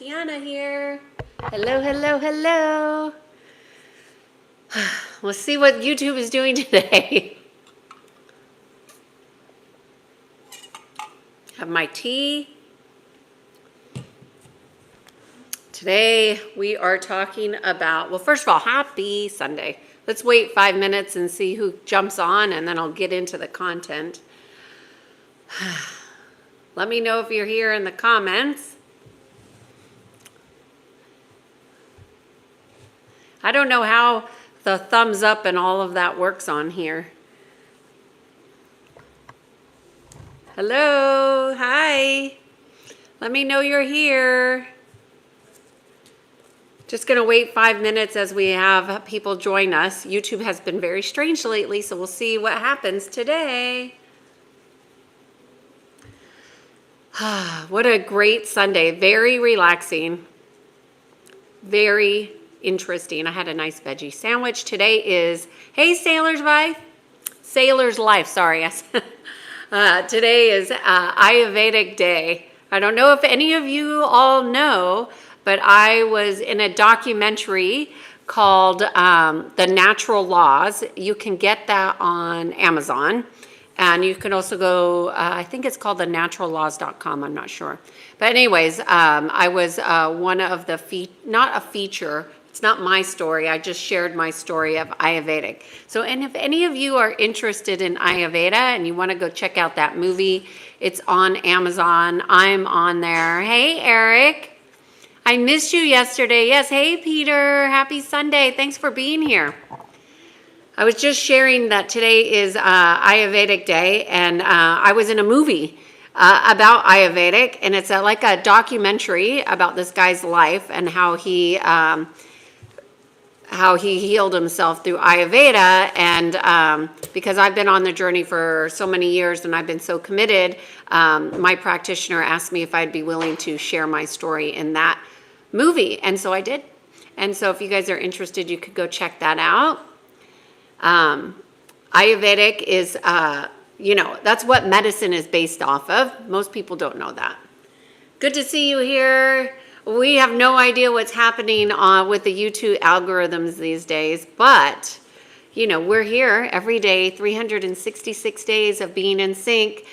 Kiana here. Hello, hello, hello. Let's see what YouTube is doing today. Have my tea. Today we are talking about, well, first of all, happy Sunday. Let's wait 5 minutes and see who jumps on, and then I'll get into the content. Let me know if you're here in the comments. I don't know how the thumbs up and all of that works on here. Hello, hi. Let me know you're here. Just gonna wait 5 minutes as we have people join us. YouTube has been very strange lately, so we'll see what happens today. What a great Sunday. Very relaxing. Very interesting. I had a nice veggie sandwich. Today is, hey, Sailor's Life, sorry. Today is Ayurvedic Day. I don't know if any of you all know, but I was in a documentary called The Natural Laws. You can get that on Amazon. And you can also go, I think it's called thenaturalllaws.com, I'm not sure. But anyways, I was one of the, not a feature, it's not my story, I just shared my story of Ayurvedic. So, and if any of you are interested in Ayurveda and you want to go check out that movie, it's on Amazon, I'm on there. Hey, Eric, I missed you yesterday. Yes, hey, Peter, happy Sunday, thanks for being here. I was just sharing that today is Ayurvedic Day, and I was in a movie about Ayurvedic, and it's like a documentary about this guy's life and how he healed himself through Ayurveda. And because I've been on the journey for so many years and I've been so committed, my practitioner asked me if I'd be willing to share my story in that movie, and so I did. And so if you guys are interested, you could go check that out. Ayurvedic is, that's what medicine is based off of. Most people don't know that. Good to see you here. We have no idea what's happening with the YouTube algorithms these days, but, we're here every day, 366 days of being in sync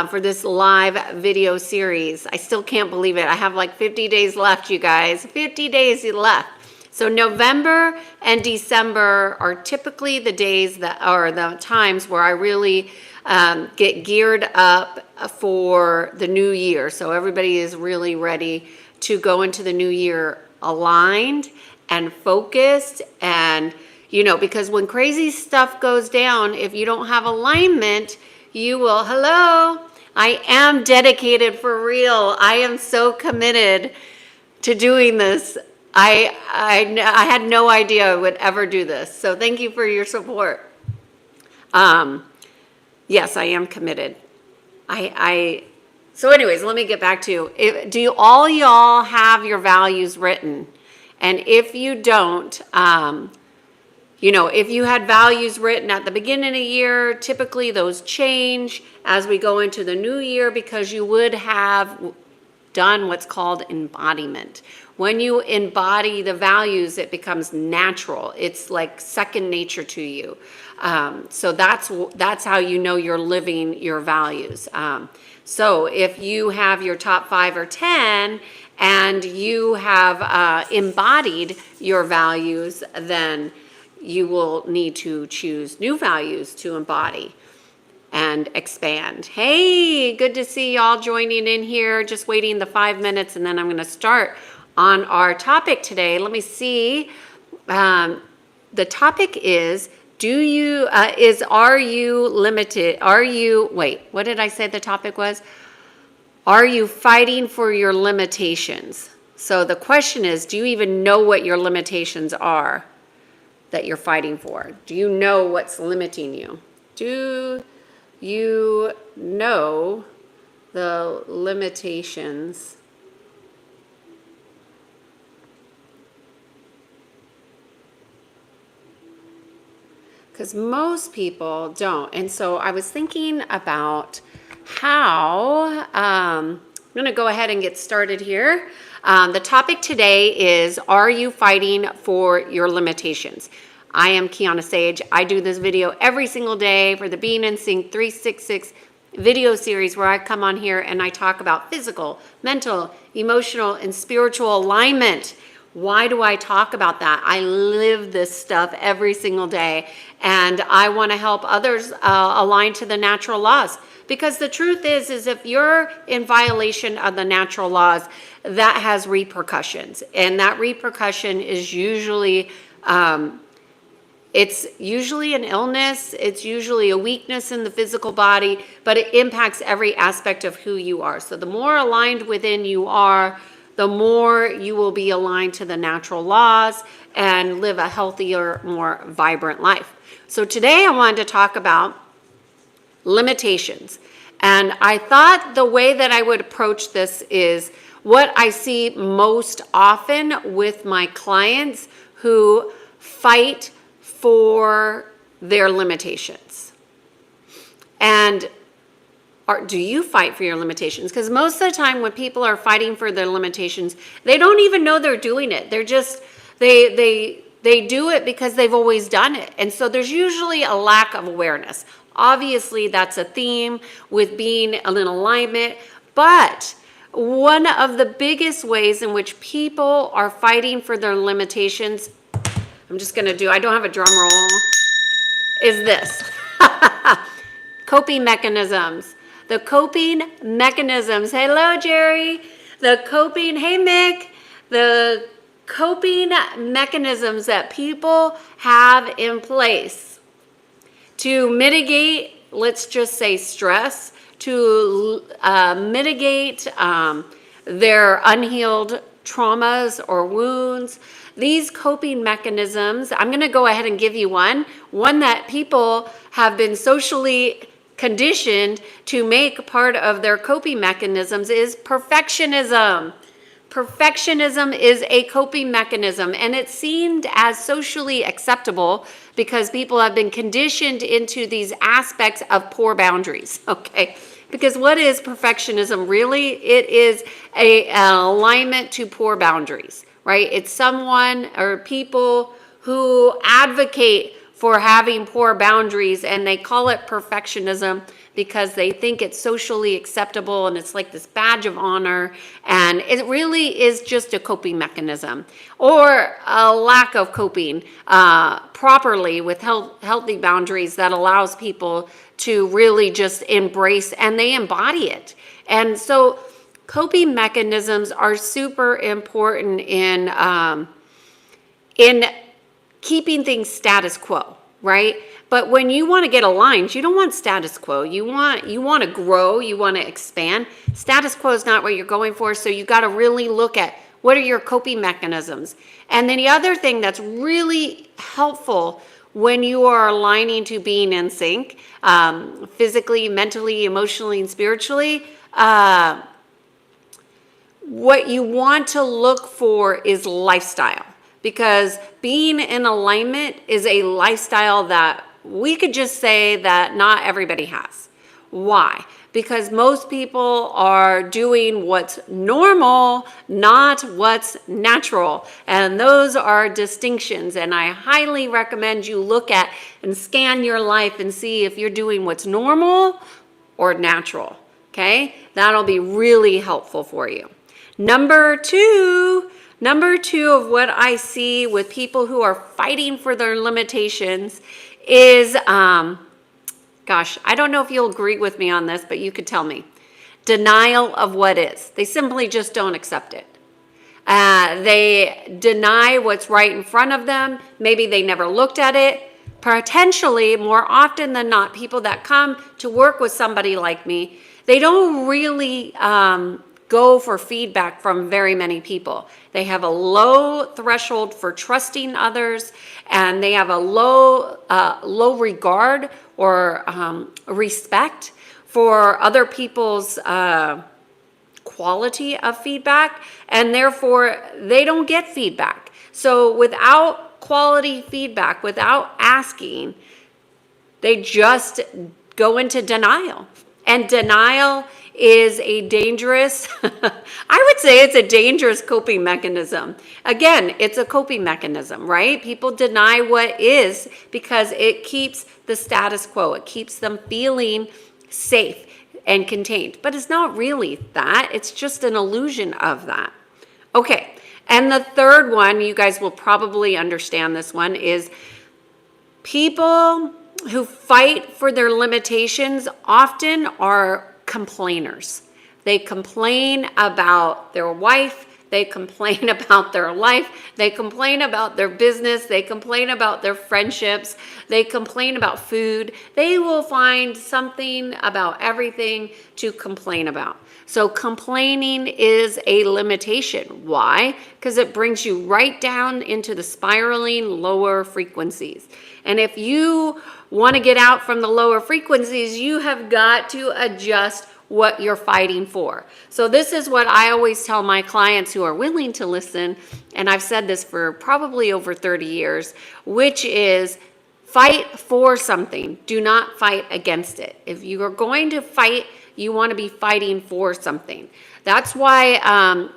for this live video series. I still can't believe it. I have like 50 days left, you guys. 50 days left. So November and December are typically the days the times where I really get geared up for the new year. So everybody is really ready to go into the new year aligned and focused, and because when crazy stuff goes down, if you don't have alignment, you will, I am dedicated for real. I am so committed to doing this. I had no idea I would ever do this. So thank you for your support. Yes, I am committed. So anyways, let me get back to, do all y'all have your values written? And if you don't, if you had values written at the beginning of the year, typically those change as we go into the new year because you would have done what's called embodiment. When you embody the values, it becomes natural. It's like second nature to you. So that's how you know you're living your values. So if you have your top 5 or 10 and you have embodied your values, then you will need to choose new values to embody and expand. Hey, good to see y'all joining in here. Just waiting the 5 minutes, and then I'm going to start on our topic today. Let me see. The topic is, are you limited? Wait, what did I say the topic was? Are you fighting for your limitations? So the question is, do you even know what your limitations are that you're fighting for? Do you know what's limiting you? Do you know the limitations because most people don't. And so I was thinking about how, I'm going to go ahead and get started here. The topic today is, are you fighting for your limitations? I am Kiana Sage. I do this video every single day for the Being in Sync 366 video series where I come on here and I talk about physical, mental, emotional, and spiritual alignment. Why do I talk about that? I live this stuff every single day, and I want to help others align to the natural laws. Because the truth is if you're in violation of the natural laws, that has repercussions. And that repercussion is usually, it's usually an illness, it's usually a weakness in the physical body, but it impacts every aspect of who you are. So the more aligned within you are, the more you will be aligned to the natural laws and live a healthier, more vibrant life. So today I wanted to talk about limitations. And I thought the way that I would approach this is what I see most often with my clients who fight for their limitations. And do you fight for your limitations? Because most of the time when people are fighting for their limitations, they don't even know they're doing it. They're just, they do it because they've always done it. And so there's usually a lack of awareness. Obviously, that's a theme with being in alignment. But one of the biggest ways in which people are fighting for their limitations, I'm just going to do, I don't have a drum roll, is this. Coping mechanisms. The coping mechanisms. Hello, Jerry. The coping, hey, Mick. The coping mechanisms that people have in place to mitigate, let's just say, stress, to mitigate their unhealed traumas or wounds. These coping mechanisms, I'm going to go ahead and give you one that people have been socially conditioned to make part of their coping mechanisms is perfectionism. Perfectionism is a coping mechanism, and it's seen as socially acceptable because people have been conditioned into these aspects of poor boundaries, okay? Because what is perfectionism really? It is an alignment to poor boundaries, right? It's someone or people who advocate for having poor boundaries, and they call it perfectionism because they think it's socially acceptable and it's like this badge of honor, and it really is just a coping mechanism or a lack of coping properly with healthy boundaries that allows people to really just embrace, and they embody it. And so coping mechanisms are super important in keeping things status quo, right? But when you want to get aligned, you don't want status quo. You want to grow, you want to expand. Status quo is not what you're going for, so you got to really look at what are your coping mechanisms. And then the other thing that's really helpful when you are aligning to being in sync, physically, mentally, emotionally, and spiritually, what you want to look for is lifestyle. Because being in alignment is a lifestyle that we could just say that not everybody has. Why? Because most people are doing what's normal, not what's natural. And those are distinctions. And I highly recommend you look at and scan your life and see if you're doing what's normal or natural. Okay? That'll be really helpful for you. Number two of what I see with people who are fighting for their limitations is, gosh, I don't know if you'll agree with me on this, but you could tell me. Denial of what is. They simply just don't accept it. They deny what's right in front of them. Maybe they never looked at it. Potentially, more often than not, people that come to work with somebody like me, they don't really go for feedback from very many people. They have a low threshold for trusting others, and they have a low regard or respect for other people's quality of feedback, and therefore they don't get feedback. So without quality feedback, without asking, they just go into denial. And denial is a dangerous, I would say it's a dangerous coping mechanism. Again, it's a coping mechanism, right? People deny what is because it keeps the status quo. It keeps them feeling safe and contained. But it's not really that. It's just an illusion of that. Okay. And the third one, you guys will probably understand this one, is people who fight for their limitations often are complainers. They complain about their wife, they complain about their life, they complain about their business, they complain about their friendships, they complain about food. They will find something about everything to complain about. So complaining is a limitation. Why? Because it brings you right down into the spiraling lower frequencies. And if you want to get out from the lower frequencies, you have got to adjust what you're fighting for. So this is what I always tell my clients who are willing to listen, and I've said this for probably over 30 years, which is fight for something. Do not fight against it. If you are going to fight, you want to be fighting for something. That's why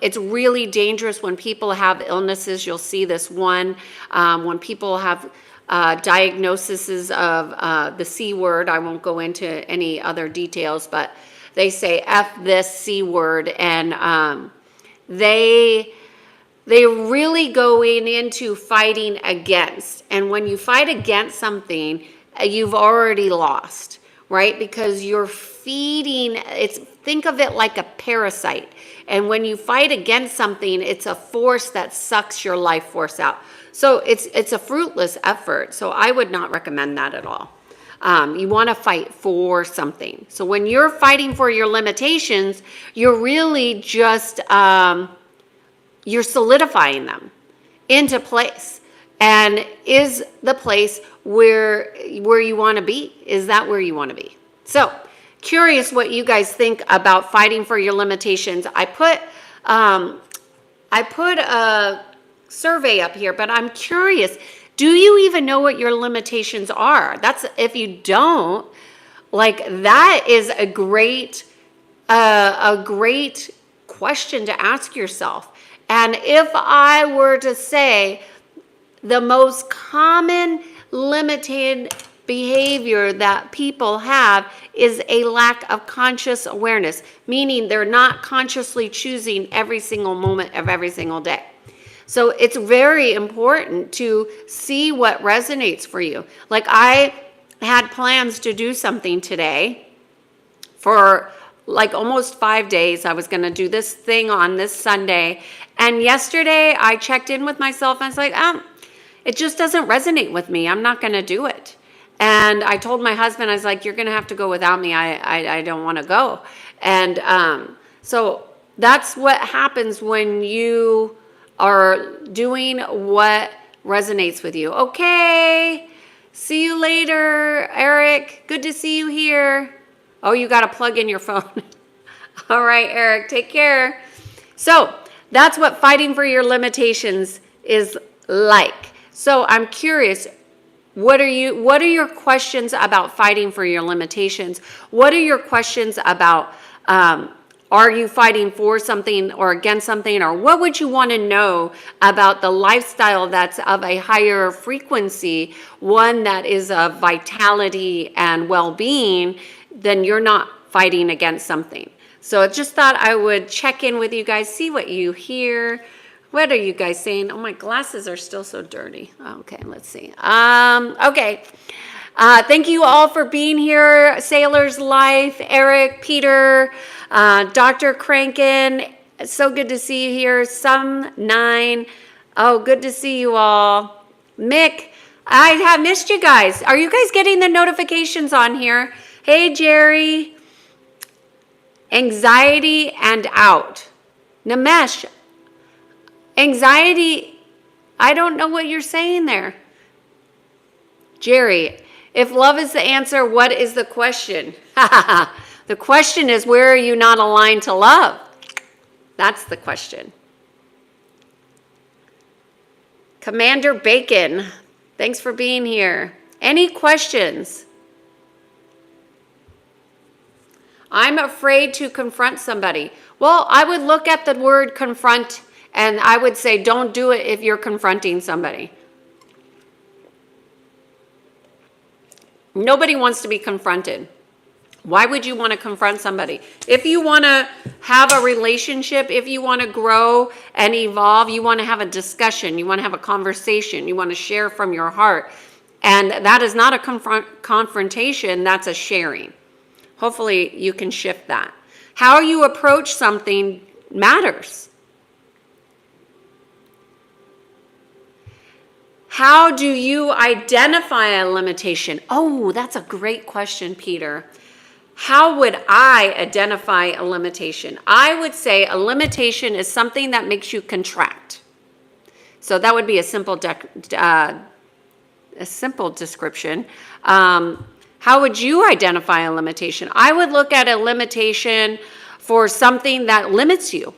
it's really dangerous when people have illnesses. You'll see this one when people have diagnoses of the C word. I won't go into any other details, but they say F this C word, and they really going into fighting against. And when you fight against something, you've already lost, right? Because you're feeding, think of it like a parasite. And when you fight against something, it's a force that sucks your life force out. So it's a fruitless effort. So I would not recommend that at all. You want to fight for something. So when you're fighting for your limitations, you're really just, you're solidifying them into place. And is the place where you want to be? Is that where you want to be? So curious what you guys think about fighting for your limitations. I put a survey up here, but I'm curious. Do you even know what your limitations are? That's, if you don't, like, that is a great question to ask yourself. And if I were to say the most common limited behavior that people have is a lack of conscious awareness, meaning they're not consciously choosing every single moment of every single day. So it's very important to see what resonates for you. Like, I had plans to do something today for like almost 5 days. I was going to do this thing on this Sunday. And yesterday I checked in with myself and I was like, it just doesn't resonate with me. I'm not going to do it. And I told my husband, I was like, you're going to have to go without me. I don't want to go. And so that's what happens when you are doing what resonates with you. Okay. See you later, Eric. Good to see you here. Oh, you got to plug in your phone. All right, Eric, take care. So that's what fighting for your limitations is like. So I'm curious, what are your questions about fighting for your limitations? What are your questions about, are you fighting for something or against something? Or what would you want to know about the lifestyle that's of a higher frequency, one that is of vitality and well-being? Then you're not fighting against something. So I just thought I would check in with you guys, see what you hear. What are you guys saying? Oh, my glasses are still so dirty. Okay, let's see. Okay. Thank you all for being here. Sailor's Life, Eric, Peter, Dr. Crankin. It's so good to see you here. Some 9. Oh, good to see you all. Mick, I have missed you guys. Are you guys getting the notifications on here? Hey, Jerry. Anxiety and out. Namesh, anxiety, I don't know what you're saying there. Jerry, if love is the answer, what is the question? The question is, where are you not aligned to love? That's the question. Commander Bacon, thanks for being here. Any questions? I'm afraid to confront somebody. Well, I would look at the word confront and I would say, don't do it if you're confronting somebody. Nobody wants to be confronted. Why would you want to confront somebody? If you want to have a relationship, if you want to grow and evolve, you want to have a discussion, you want to have a conversation, you want to share from your heart. And that is not a confrontation, that's a sharing. Hopefully you can shift that. How you approach something matters. How do you identify a limitation? Oh, that's a great question, Peter. How would I identify a limitation? I would say a limitation is something that makes you contract. So that would be a simple description. How would you identify a limitation? I would look at a limitation for something that limits you,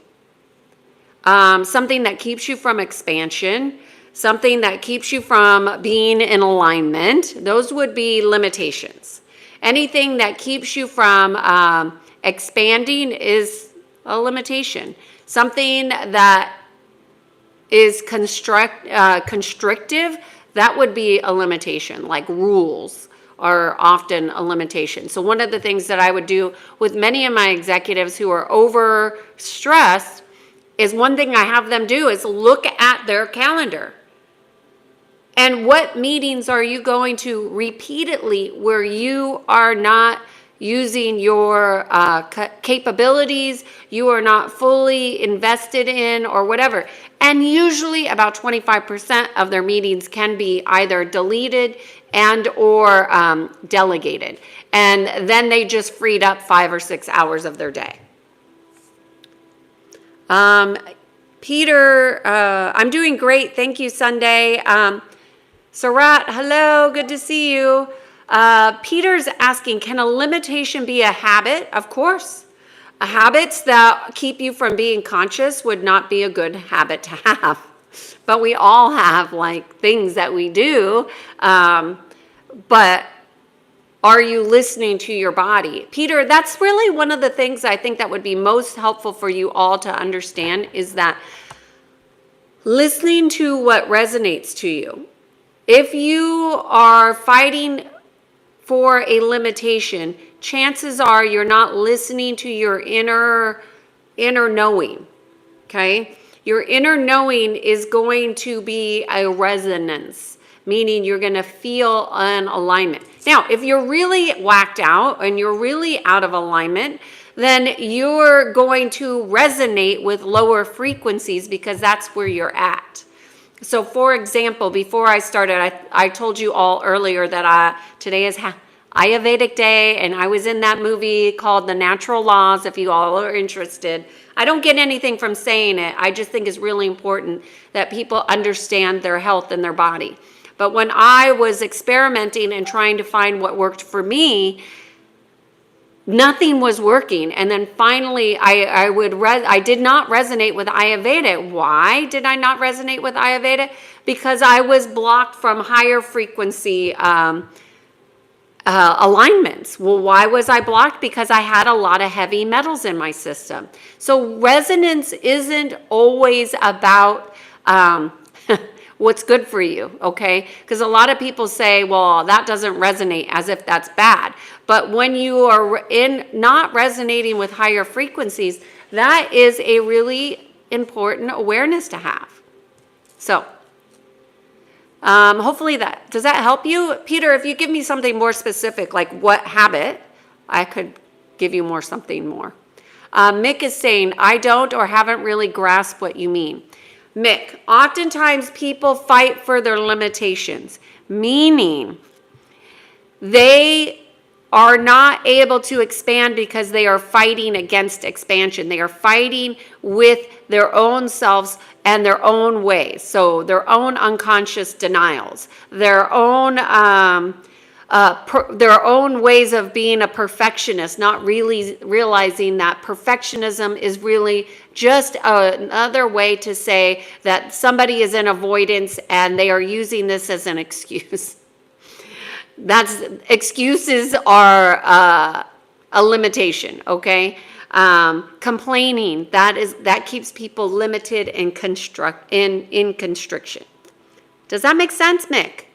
something that keeps you from expansion, something that keeps you from being in alignment. Those would be limitations. Anything that keeps you from expanding is a limitation. Something that is constrictive, that would be a limitation, like rules are often a limitation. So one of the things that I would do with many of my executives who are overstressed is one thing I have them do is look at their calendar. And what meetings are you going to repeatedly where you are not using your capabilities, you are not fully invested in or whatever. And usually about 25% of their meetings can be either deleted and or delegated. And then they just freed up 5 or 6 hours of their day. Peter, I'm doing great. Thank you, Sunday. Sarat, hello, good to see you. Peter's asking, can a limitation be a habit? Of course. Habits that keep you from being conscious would not be a good habit to have. But we all have like things that we do. But are you listening to your body? Peter, that's really one of the things I think that would be most helpful for you all to understand is that listening to what resonates to you. If you are fighting for a limitation, chances are you're not listening to your inner knowing, okay? Your inner knowing is going to be a resonance, meaning you're going to feel an alignment. Now, if you're really whacked out and you're really out of alignment, then you're going to resonate with lower frequencies because that's where you're at. So for example, before I started, I told you all earlier that today is Ayurvedic Day, and I was in that movie called The Natural Laws, if you all are interested. I don't get anything from saying it. I just think it's really important that people understand their health and their body. But when I was experimenting and trying to find what worked for me, nothing was working. And then finally, I did not resonate with Ayurveda. Why did I not resonate with Ayurveda? Because I was blocked from higher frequency alignments. Well, why was I blocked? Because I had a lot of heavy metals in my system. So resonance isn't always about what's good for you, okay? Because a lot of people say, well, that doesn't resonate, as if that's bad. But when you are not resonating with higher frequencies, that is a really important awareness to have. So hopefully does that help you? Peter, if you give me something more specific, like what habit, I could give you something more. Mick is saying, I don't or haven't really grasped what you mean. Mick, oftentimes people fight for their limitations, meaning they are not able to expand because they are fighting against expansion. They are fighting with their own selves and their own ways. So their own unconscious denials, their own ways of being a perfectionist, not really realizing that perfectionism is really just another way to say that somebody is in avoidance and they are using this as an excuse. Excuses are a limitation, okay? Complaining, that keeps people limited in constriction. Does that make sense, Mick?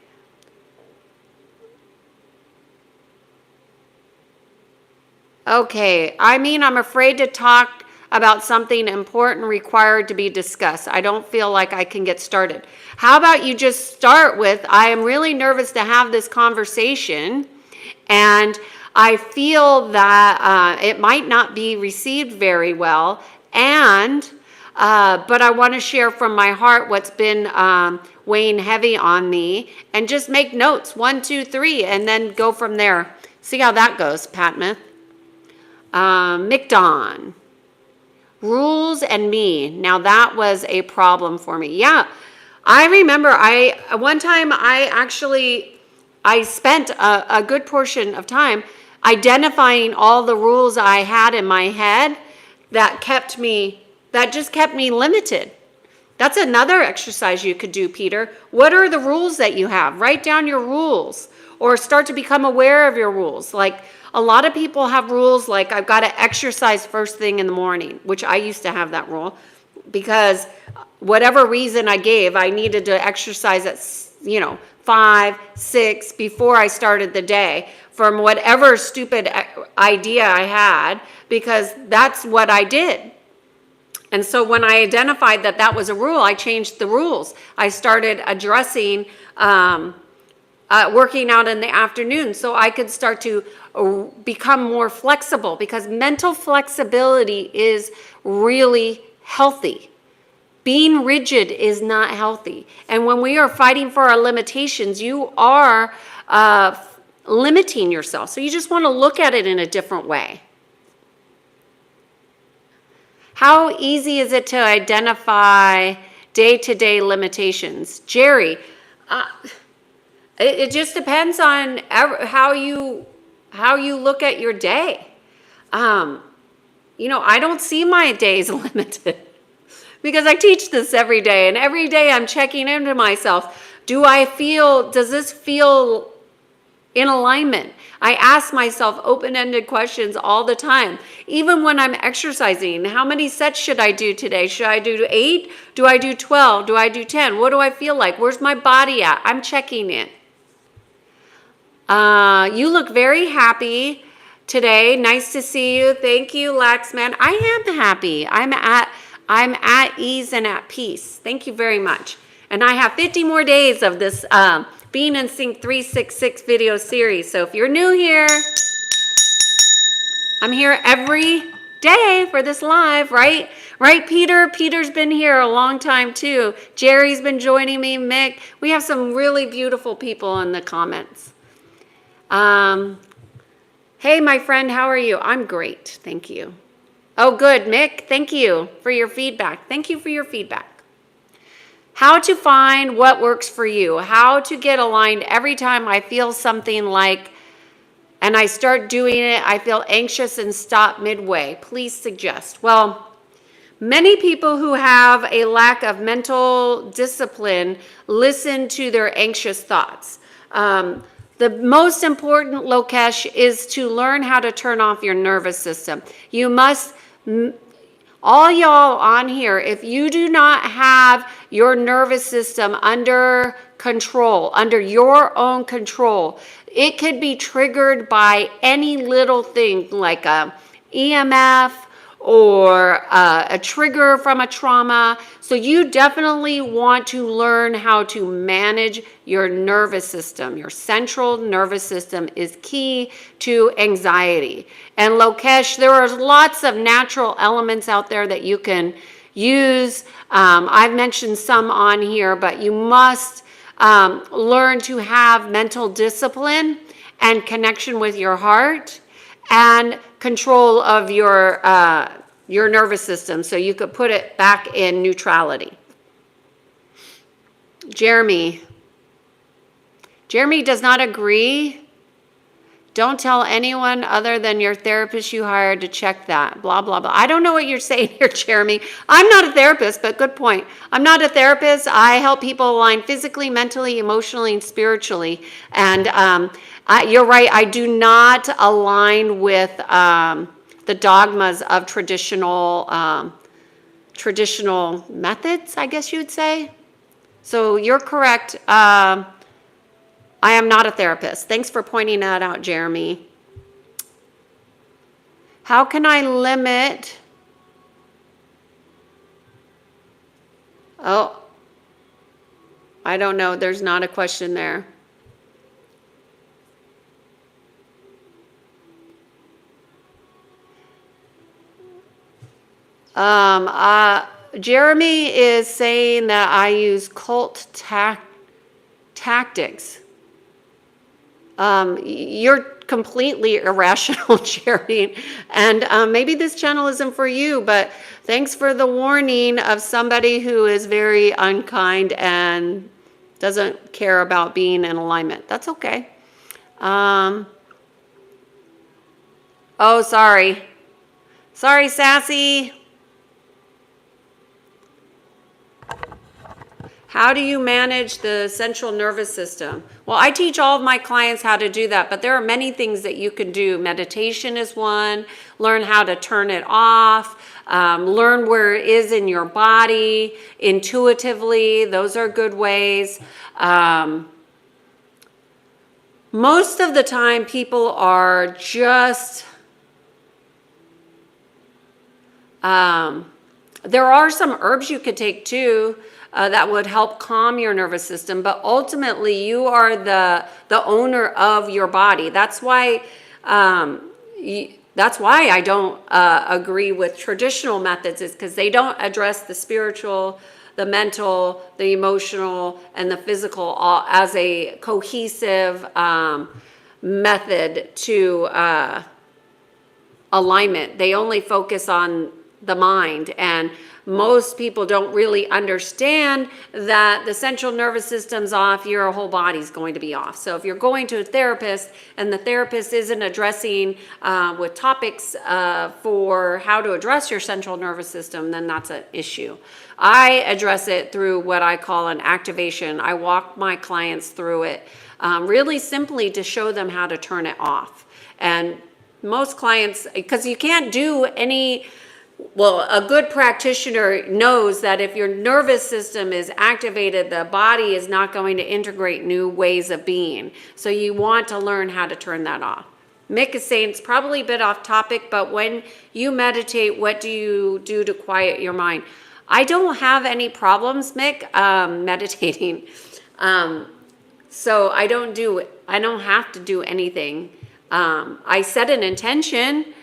Okay, I'm afraid to talk about something important required to be discussed. I don't feel like I can get started. How about you just start with, I am really nervous to have this conversation, and I feel that it might not be received very well, and but I want to share from my heart what's been weighing heavy on me, and just make notes, 1, 2, 3, and then go from there. See how that goes, Patmouth. McDon. Rules and me. Now that was a problem for me. Yeah, I remember one time I spent a good portion of time identifying all the rules I had in my head that just kept me limited. That's another exercise you could do, Peter. What are the rules that you have? Write down your rules, or start to become aware of your rules. Like, a lot of people have rules like, I've got to exercise first thing in the morning, which I used to have that rule, because whatever reason I gave, I needed to exercise at 5, 6 before I started the day, from whatever stupid idea I had, because that's what I did. And so when I identified that that was a rule, I changed the rules. I started addressing working out in the afternoon, so I could start to become more flexible, because mental flexibility is really healthy. Being rigid is not healthy. And when we are fighting for our limitations, you are limiting yourself. So you just want to look at it in a different way. How easy is it to identify day-to-day limitations? Jerry, it just depends on how you look at your day. I don't see my days limited, because I teach this every day, and every day I'm checking into myself. Does this feel in alignment? I ask myself open-ended questions all the time. Even when I'm exercising, how many sets should I do today? Should I do 8? Do I do 12? Do I do 10? What do I feel like? Where's my body at? I'm checking in. You look very happy today. Nice to see you. Thank you, Laxman. I am happy. I'm at ease and at peace. Thank you very much. And I have 50 more days of this Being in Sync 366 video series. So if you're new here, I'm here every day for this live, right? Right, Peter? Peter's been here a long time too. Jerry's been joining me. Mick. We have some really beautiful people in the comments. Hey, my friend, how are you? I'm great. Thank you. Oh, good, Mick. Thank you for your feedback. Thank you for your feedback. How to find what works for you. How to get aligned every time I feel something like, and I start doing it, I feel anxious and stop midway. Please suggest. Well, many people who have a lack of mental discipline listen to their anxious thoughts. The most important, Lokesh, is to learn how to turn off your nervous system. You must, all y'all on here, if you do not have your nervous system under control, under your own control, it could be triggered by any little thing like a EMF or a trigger from a trauma. So you definitely want to learn how to manage your nervous system. Your central nervous system is key to anxiety. And Lokesh, there are lots of natural elements out there that you can use. I've mentioned some on here, but you must learn to have mental discipline and connection with your heart and control of your nervous system, so you could put it back in neutrality. Jeremy does not agree Don't tell anyone other than your therapist you hired to check that. Blah, blah, blah. I don't know what you're saying here, Jeremy. I'm not a therapist, but good point. I'm not a therapist. I help people align physically, mentally, emotionally, and spiritually. And you're right. I do not align with the dogmas of traditional methods, I guess you would say. So you're correct. I am not a therapist. Thanks for pointing that out, Jeremy. How can I limit? Oh, I don't know. There's not a question there. Jeremy is saying that I use cult tactics. You're completely irrational, Jeremy, and maybe this channel isn't for you, but thanks for the warning of somebody who is very unkind and doesn't care about being in alignment. That's okay. Oh, sorry. Sorry, Sassy. How do you manage the central nervous system? Well, I teach all of my clients how to do that, but there are many things that you can do. Meditation is one. Learn how to turn it off. Learn where it is in your body intuitively. Those are good ways. Most of the time, people are just... there are some herbs you could take too. That would help calm your nervous system, but ultimately you are the owner of your body. That's why I don't agree with traditional methods, is because they don't address the spiritual, the mental, the emotional, and the physical all as a cohesive method to alignment. They only focus on the mind, and most people don't really understand that the central nervous system's off, your whole body's going to be off. So if you're going to a therapist and the therapist isn't addressing with topics for how to address your central nervous system, then that's an issue. I address it through what I call an activation. I walk my clients through it really simply to show them how to turn it off. And most clients, because you can't do any... Well, a good practitioner knows that if your nervous system is activated, the body is not going to integrate new ways of being. So you want to learn how to turn that off. Mick is saying it's probably a bit off topic, but when you meditate, what do you do to quiet your mind? I don't have any problems, Mick, meditating. So I don't have to do anything. I set an intention.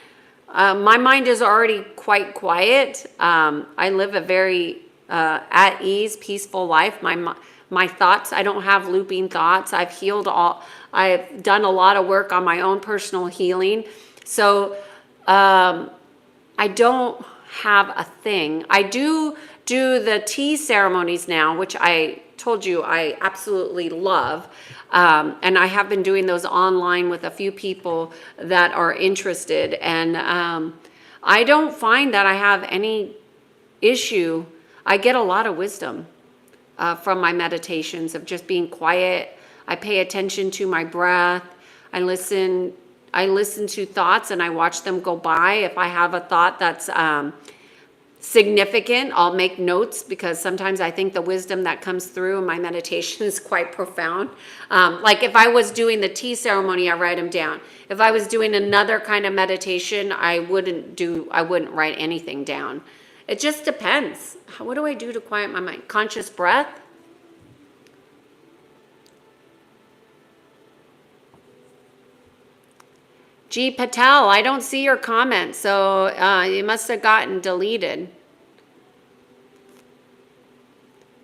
My mind is already quite quiet. I live a very at ease, peaceful life. My thoughts, I don't have looping thoughts. I've done a lot of work on my own personal healing. So I don't have a thing. I do the tea ceremonies now, which I told you I absolutely love. And I have been doing those online with a few people that are interested. And I don't find that I have any issue. I get a lot of wisdom from my meditations of just being quiet. I pay attention to my breath. I listen to thoughts and I watch them go by. If I have a thought that's significant, I'll make notes, because sometimes I think the wisdom that comes through in my meditation is quite profound. Like if I was doing the tea ceremony, I write them down. If I was doing another kind of meditation, I wouldn't write anything down. It just depends. What do I do to quiet my mind? Conscious breath. G. Patel, I don't see your comment, so it must have gotten deleted.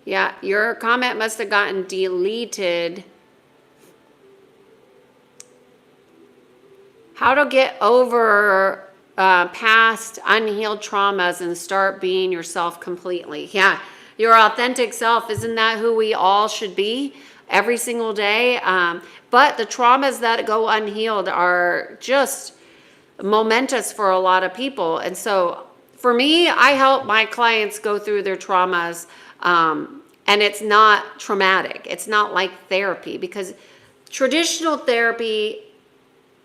Yeah, your comment must have gotten deleted. How to get over past unhealed traumas and start being yourself completely. Yeah, your authentic self, isn't that who we all should be? every single day. But the traumas that go unhealed are just momentous for a lot of people. And so for me, I help my clients go through their traumas, and it's not traumatic. It's not like therapy, because traditional therapy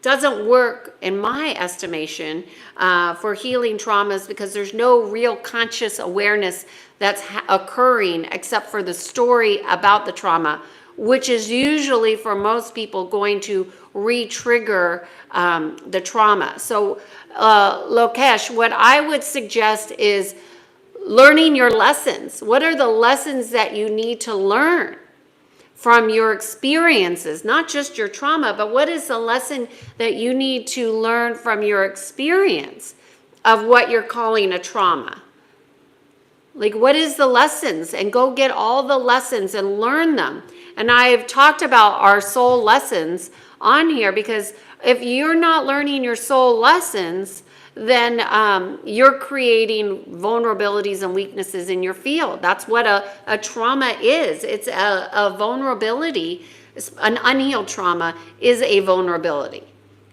doesn't work, in my estimation, for healing traumas, because there's no real conscious awareness that's occurring except for the story about the trauma, which is usually for most people going to re-trigger the trauma. So Lokesh, what I would suggest is learning your lessons. What are the lessons that you need to learn from your experiences, not just your trauma, but what is the lesson that you need to learn from your experience of what you're calling a trauma? Like, what is the lessons? And go get all the lessons and learn them. And I've talked about our soul lessons on here, because if you're not learning your soul lessons, then you're creating vulnerabilities and weaknesses in your field. That's what a trauma is. It's a vulnerability. An unhealed trauma is a vulnerability,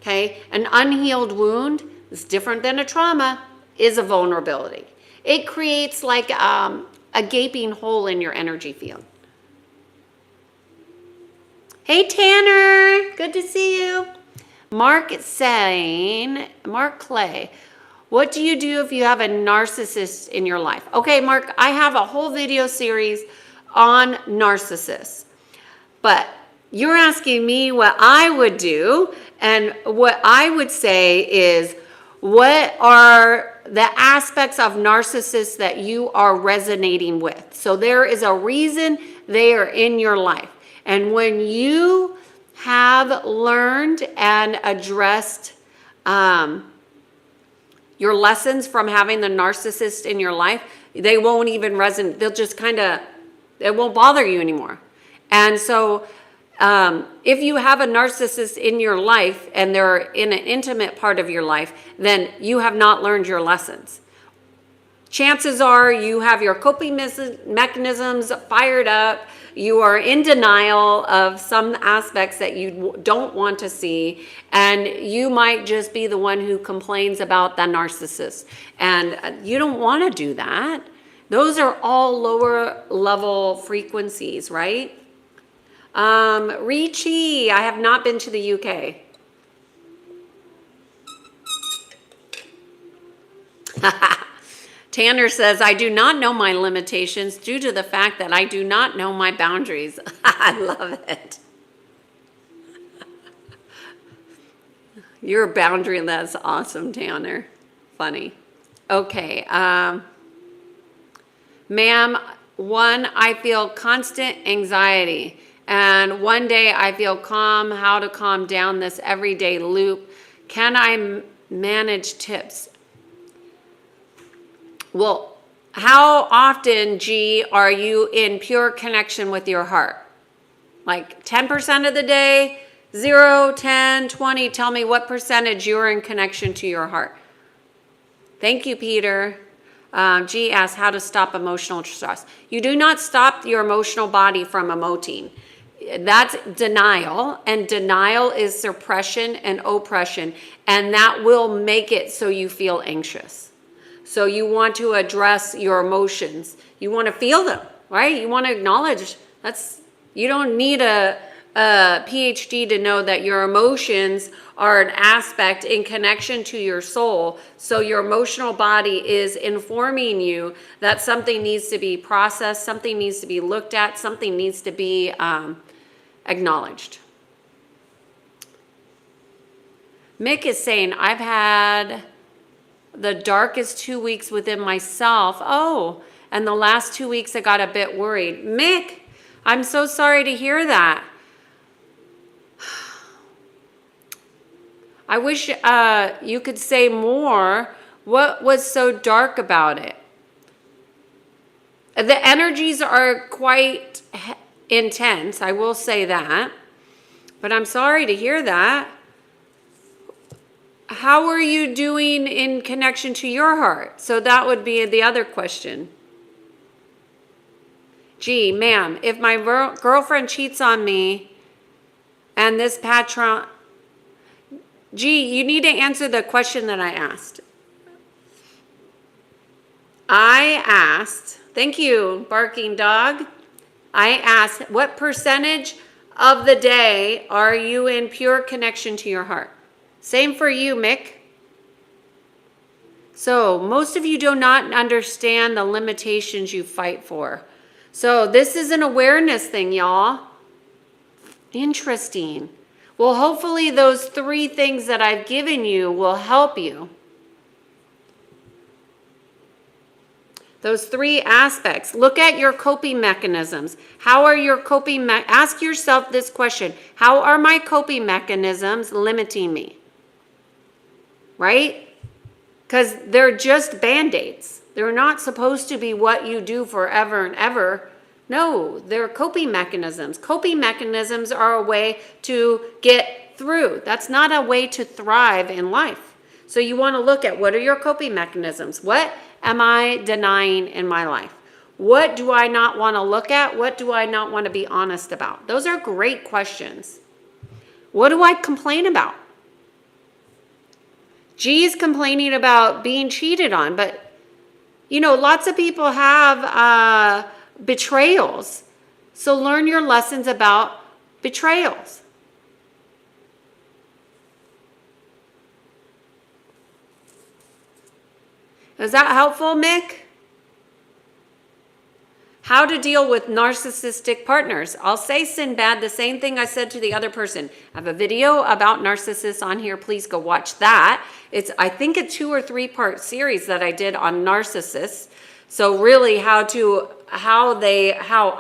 okay? An unhealed wound is different than a trauma, is a vulnerability. It creates like a gaping hole in your energy field. Hey, Tanner, good to see you. Mark is saying, Mark Clay, what do you do if you have a narcissist in your life? Okay, Mark, I have a whole video series on narcissists, but you're asking me what I would do, and what I would say is, what are the aspects of narcissists that you are resonating with? So there is a reason they are in your life. And when you have learned and addressed your lessons from having the narcissist in your life, they won't even resonate. They'll just it won't bother you anymore. And so if you have a narcissist in your life and they're in an intimate part of your life, then you have not learned your lessons. Chances are you have your coping mechanisms fired up. You are in denial of some aspects that you don't want to see, and you might just be the one who complains about the narcissist. And you don't want to do that. Those are all lower level frequencies, right? Ricci, I have not been to the UK. Tanner says, I do not know my limitations due to the fact that I do not know my boundaries. I love it. You're a boundary, that's awesome, Tanner. Funny. Okay. Ma'am, one, I feel constant anxiety. And one day I feel calm. How to calm down this everyday loop? Can I manage tips? Well, how often, G, are you in pure connection with your heart? Like 10% of the day, 0, 10, 20? Tell me what percentage you're in connection to your heart. Thank you, Peter. G asks how to stop emotional stress. You do not stop your emotional body from emoting. That's denial, and denial is suppression and oppression, and that will make it so you feel anxious. So you want to address your emotions. You want to feel them, right? You want to acknowledge. You don't need a PhD to know that your emotions are an aspect in connection to your soul. So your emotional body is informing you that something needs to be processed, something needs to be looked at, something needs to be acknowledged. Mick is saying, I've had the darkest 2 weeks within myself. Oh, and the last 2 weeks I got a bit worried. Mick, I'm so sorry to hear that. I wish you could say more. What was so dark about it? The energies are quite intense, I will say that. But I'm sorry to hear that. How are you doing in connection to your heart? So that would be the other question. Gee, ma'am, if my girlfriend cheats on me and this patron, gee, you need to answer the question that I asked. I asked, thank you, barking dog. I asked, what percentage of the day are you in pure connection to your heart? Same for you, Mick. So most of you do not understand the limitations you fight for. So this is an awareness thing, y'all. Interesting. Well, hopefully those 3 things that I've given you will help you. Those 3 aspects. Look at your coping mechanisms. How are your coping ask yourself this question. How are my coping mechanisms limiting me? Right? Because they're just Band-Aids. They're not supposed to be what you do forever and ever. No, they're coping mechanisms. Coping mechanisms are a way to get through. That's not a way to thrive in life. So you want to look at, what are your coping mechanisms? What am I denying in my life? What do I not want to look at? What do I not want to be honest about? Those are great questions. What do I complain about? G is complaining about being cheated on, but you know, lots of people have betrayals. So learn your lessons about betrayals. Is that helpful, Mick? How to deal with narcissistic partners. I'll say, Sinbad, the same thing I said to the other person. I have a video about narcissists on here. Please go watch that. It's, I think, a 2 or 3 part series that I did on narcissists. So really how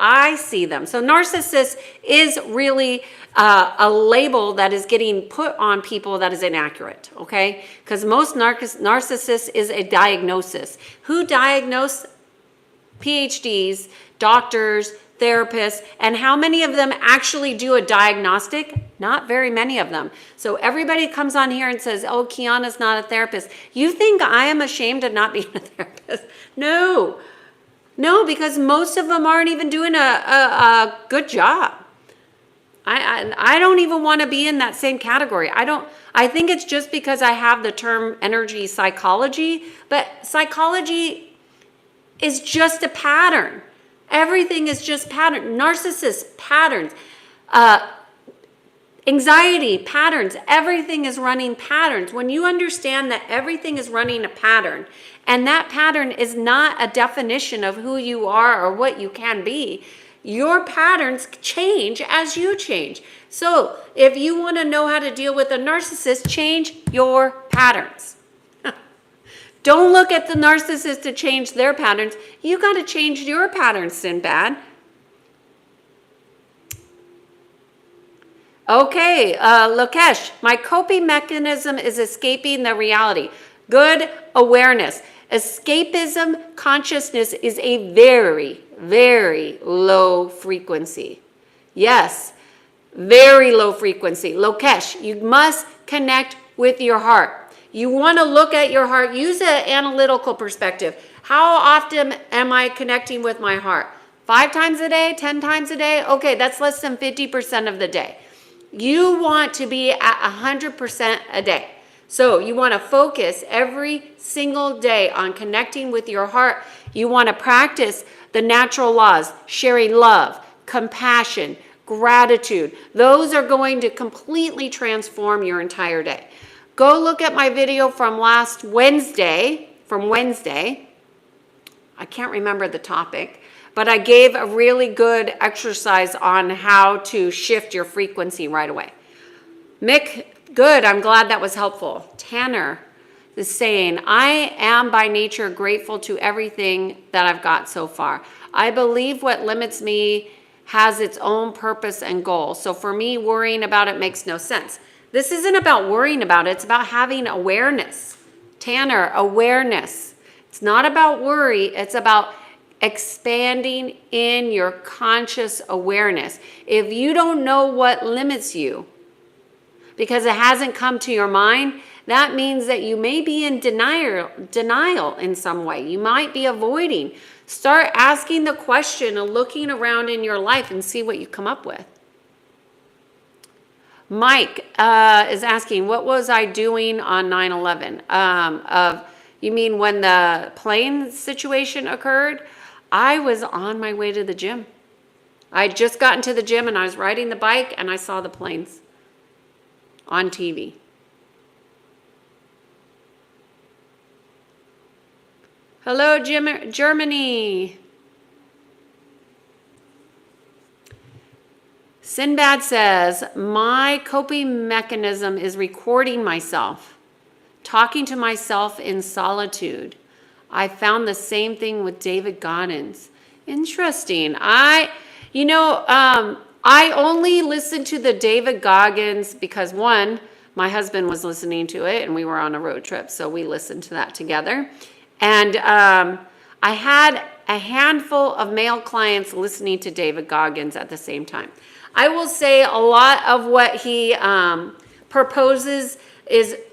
I see them. So narcissist is really a label that is getting put on people that is inaccurate, okay? Because most narcissists is a diagnosis. Who diagnose? PhDs, doctors, therapists, and how many of them actually do a diagnostic? Not very many of them. So everybody comes on here and says, oh, Kiana's not a therapist. You think I am ashamed of not being a therapist? No, because most of them aren't even doing a good job. I don't even want to be in that same category. I think it's just because I have the term energy psychology, but psychology is just a pattern. Everything is just pattern. Narcissist patterns, anxiety patterns. Everything is running patterns. When you understand that everything is running a pattern, and that pattern is not a definition of who you are or what you can be, your patterns change as you change. So if you want to know how to deal with a narcissist, change your patterns. Don't look at the narcissist to change their patterns. You got to change your patterns, Sinbad. Okay, Lokesh, my coping mechanism is escaping the reality. Good awareness. Escapism consciousness is a very, very low frequency. Yes, very low frequency. Lokesh, you must connect with your heart. You want to look at your heart. Use an analytical perspective. How often am I connecting with my heart? 5 times a day? 10 times a day? Okay, that's less than 50% of the day. You want to be at 100% a day. So you want to focus every single day on connecting with your heart. You want to practice the natural laws, sharing love, compassion, gratitude. Those are going to completely transform your entire day. Go look at my video from Wednesday. I can't remember the topic, but I gave a really good exercise on how to shift your frequency right away. Mick, good. I'm glad that was helpful. Tanner is saying, I am by nature grateful to everything that I've got so far. I believe what limits me has its own purpose and goal. So for me, worrying about it makes no sense. This isn't about worrying about it. It's about having awareness. Tanner, awareness. It's not about worry. It's about expanding in your conscious awareness. If you don't know what limits you because it hasn't come to your mind, that means that you may be in denial in some way. You might be avoiding. Start asking the question and looking around in your life and see what you come up with. Mike is asking, what was I doing on 9/11? You mean when the plane situation occurred? I was on my way to the gym. I had just gotten to the gym and I was riding the bike and I saw the planes on TV. Hello, Germany. Sinbad says, my coping mechanism is recording myself, talking to myself in solitude. I found the same thing with David Goggins. Interesting. I only listened to the David Goggins because, one, my husband was listening to it and we were on a road trip, so we listened to that together. And I had a handful of male clients listening to David Goggins at the same time. I will say a lot of what he proposes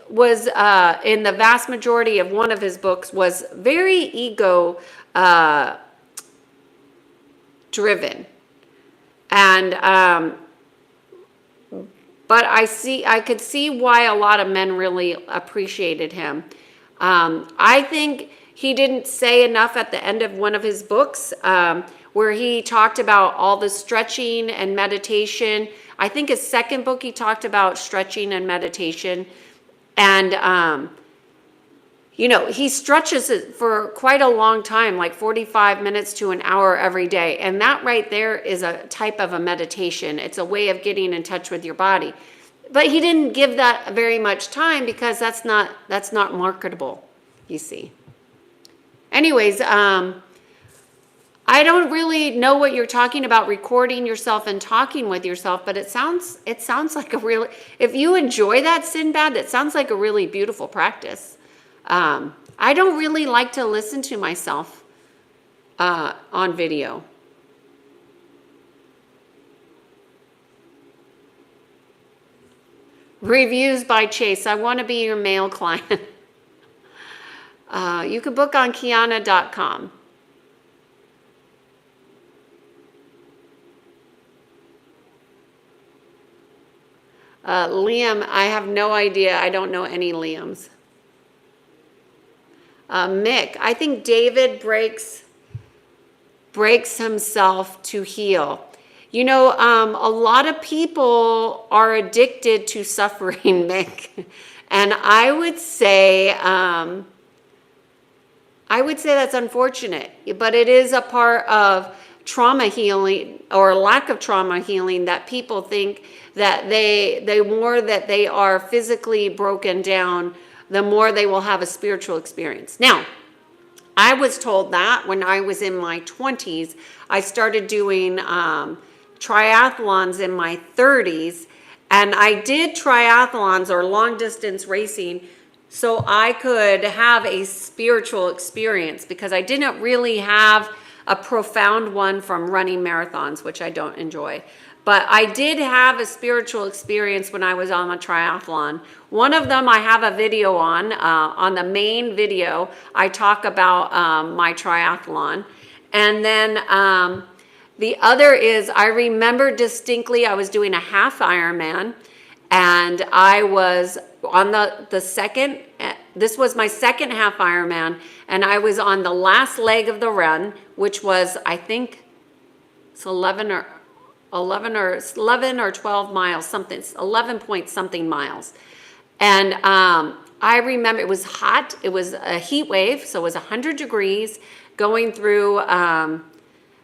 was in the vast majority of one of his books was very ego driven. And but I could see why a lot of men really appreciated him. I think he didn't say enough at the end of one of his books where he talked about all the stretching and meditation. I think his second book, he talked about stretching and meditation. And, he stretches it for quite a long time, like 45 minutes to an hour every day. And that right there is a type of a meditation. It's a way of getting in touch with your body. But he didn't give that very much time because that's not marketable, you see. Anyways, I don't really know what you're talking about, recording yourself and talking with yourself, but it sounds like a really, if you enjoy that, Sinbad, it sounds like a really beautiful practice. I don't really like to listen to myself on video. Reviews by Chase. I want to be your male client. You can book on Kiana.com. Liam, I have no idea. I don't know any Liams. Mick, I think David breaks himself to heal. A lot of people are addicted to suffering, Mick. And I would say that's unfortunate, but it is a part of trauma healing or lack of trauma healing that people think that the more that they are physically broken down, the more they will have a spiritual experience. Now, I was told that when I was in my 20s, I started doing triathlons in my 30s, and I did triathlons or long distance racing so I could have a spiritual experience because I didn't really have a profound one from running marathons, which I don't enjoy. But I did have a spiritual experience when I was on a triathlon. One of them I have a video on the main video, I talk about my triathlon. And then the other is, I remember distinctly I was doing a half Ironman, and I was on the second, this was my second half Ironman, and I was on the last leg of the run, which was, I think, it's 11 or 12 miles, something, 11 point something miles. And I remember it was hot. It was a heat wave, so it was 100 degrees going through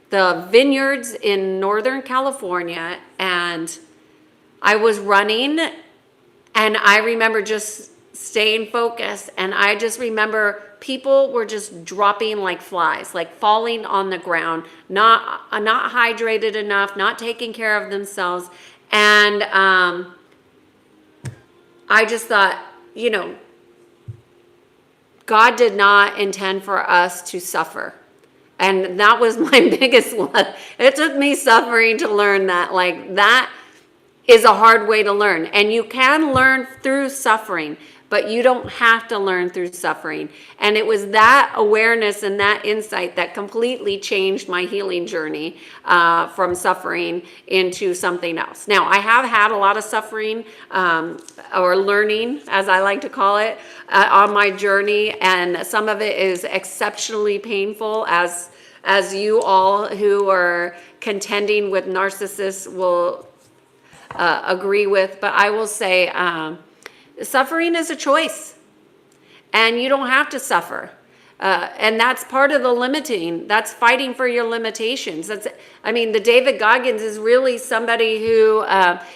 the vineyards in Northern California, and I was running, and I remember just staying focused, and I just remember people were just dropping like flies, like falling on the ground, not hydrated enough, not taking care of themselves. And I just thought, God did not intend for us to suffer. And that was my biggest one. It took me suffering to learn that, that is a hard way to learn. And you can learn through suffering. but you don't have to learn through suffering. And it was that awareness and that insight that completely changed my healing journey from suffering into something else. Now, I have had a lot of suffering or learning, as I like to call it, on my journey, and some of it is exceptionally painful, as you all who are contending with narcissists will agree with. But I will say, suffering is a choice, and you don't have to suffer. And that's part of the limiting. That's fighting for your limitations. The David Goggins is really somebody who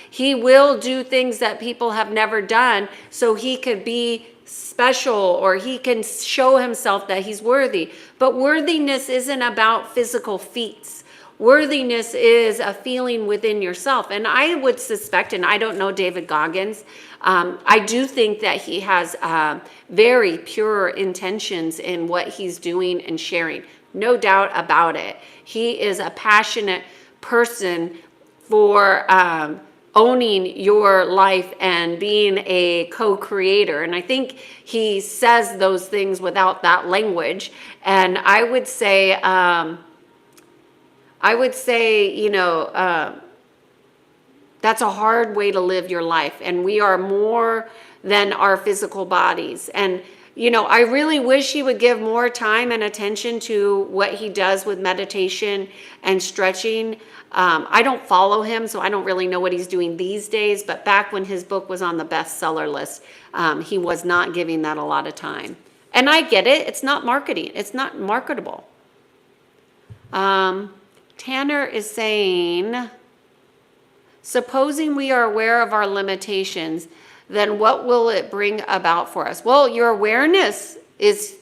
he will do things that people have never done, so he could be special, or he can show himself that he's worthy. But worthiness isn't about physical feats. Worthiness is a feeling within yourself. And I would suspect, and I don't know David Goggins, I do think that he has very pure intentions in what he's doing and sharing. No doubt about it. He is a passionate person for owning your life and being a co-creator. And I think he says those things without that language. And I would say, that's a hard way to live your life. And we are more than our physical bodies. And, I really wish he would give more time and attention to what he does with meditation and stretching. I don't follow him, so I don't really know what he's doing these days. But back when his book was on the bestseller list, he was not giving that a lot of time. And I get it. It's not marketing. It's not marketable. Tanner is saying, supposing we are aware of our limitations, then what will it bring about for us? Well, your awareness is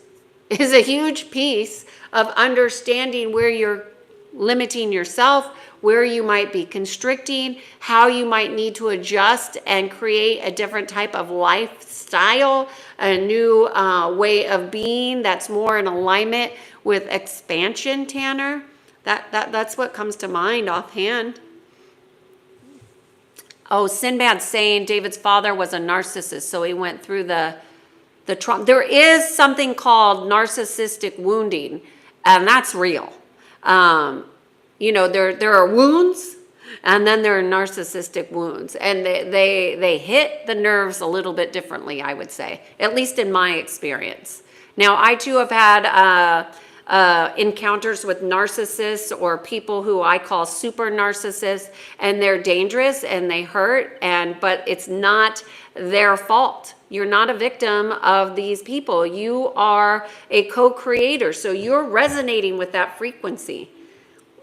a huge piece of understanding where you're limiting yourself, where you might be constricting, how you might need to adjust and create a different type of lifestyle, a new way of being that's more in alignment with expansion, Tanner. That's what comes to mind offhand. Oh, Sinbad's saying David's father was a narcissist, so he went through the trauma. There is something called narcissistic wounding, and that's real. There are wounds, and then there are narcissistic wounds, and they hit the nerves a little bit differently, I would say, at least in my experience. Now, I too have had encounters with narcissists, or people who I call super narcissists, and they're dangerous and they hurt, but it's not their fault. You're not a victim of these people. You are a co-creator, so you're resonating with that frequency.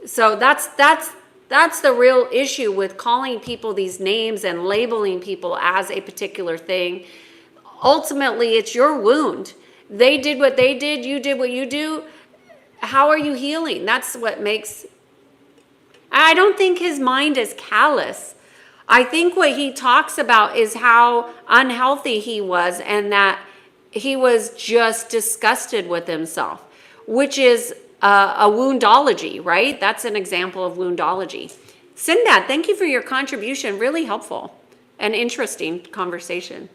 So that's the real issue with calling people these names and labeling people as a particular thing. Ultimately, it's your wound. They did what they did, you did what you do. How are you healing? That's what makes... I don't think his mind is callous. I think what he talks about is how unhealthy he was, and that he was just disgusted with himself, which is a woundology, right? That's an example of woundology. Sinbad, thank you for your contribution. Really helpful and interesting conversation.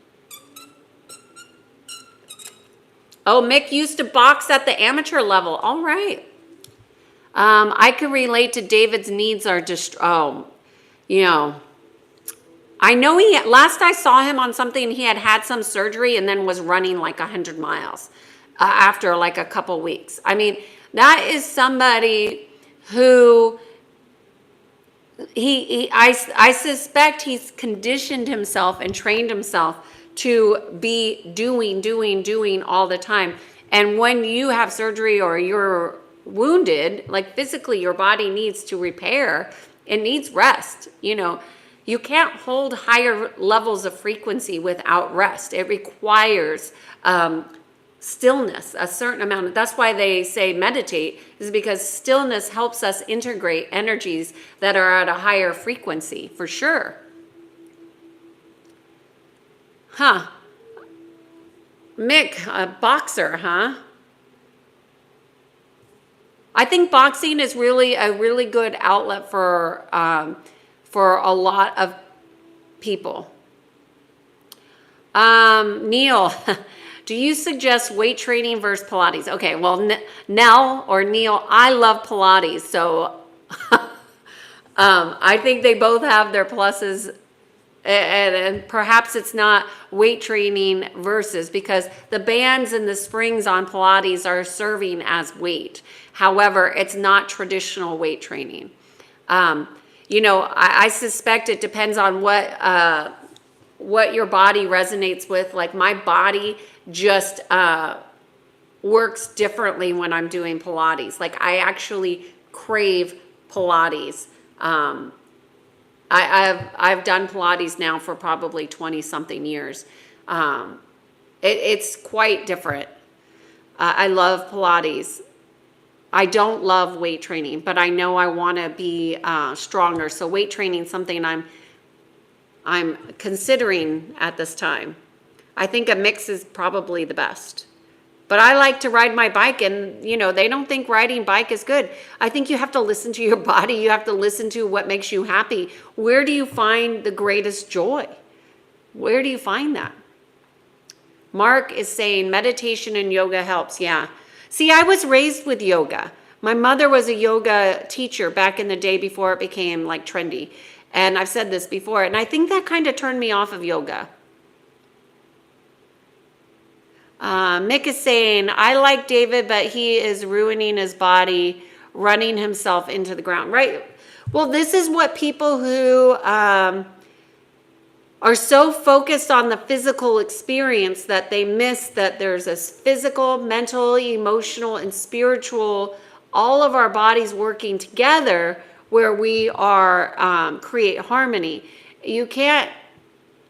Oh, Mick used to box at the amateur level. All right. I can relate to David's needs are just, I know last I saw him on something, he had some surgery and then was running like 100 miles after like a couple weeks. That is somebody who I suspect he's conditioned himself and trained himself to be doing all the time. And when you have surgery or you're wounded, like physically your body needs to repair, it needs rest. You can't hold higher levels of frequency without rest. It requires stillness, a certain amount. That's why they say meditate, is because stillness helps us integrate energies that are at a higher frequency, for sure. Mick, a boxer, huh? I think boxing is really a really good outlet for a lot of people. Neil, do you suggest weight training versus Pilates? Okay, well, Nell or Neil, I love Pilates, so I think they both have their pluses, and perhaps it's not weight training versus, because the bands and the springs on Pilates are serving as weight. However, it's not traditional weight training. I suspect it depends on what your body resonates with. Like my body just works differently when I'm doing Pilates. Like I actually crave Pilates. I've done Pilates now for probably 20 something years. It's quite different. I love Pilates. I don't love weight training, but I know I want to be stronger. So weight training is something I'm considering at this time. I think a mix is probably the best. But I like to ride my bike, and they don't think riding bike is good. I think you have to listen to your body. You have to listen to what makes you happy. Where do you find the greatest joy? Where do you find that? Mark is saying meditation and yoga helps. Yeah. See, I was raised with yoga. My mother was a yoga teacher back in the day before it became like trendy. And I've said this before, and I think that kind of turned me off of yoga. Mick is saying, I like David, but he is ruining his body, running himself into the ground. Right? Well, this is what people who are so focused on the physical experience that they miss that there's a physical, mental, emotional, and spiritual, all of our bodies working together where we are create harmony. You can't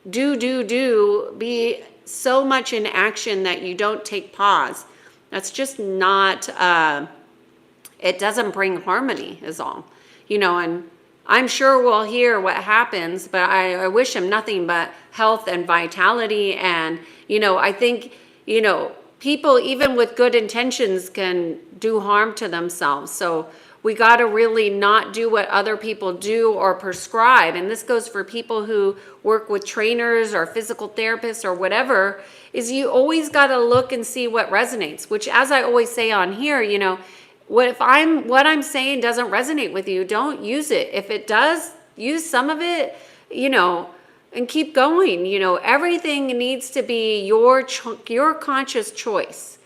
be so much in action that you don't take pause. That's just not, it doesn't bring harmony is all. And I'm sure we'll hear what happens, but I wish him nothing but health and vitality. And, I think, people even with good intentions can do harm to themselves. So we got to really not do what other people do or prescribe. And this goes for people who work with trainers or physical therapists or whatever, is you always got to look and see what resonates, which, as I always say on here, what I'm saying doesn't resonate with you, don't use it. If it does, use some of it, and keep going. Everything needs to be your conscious choice.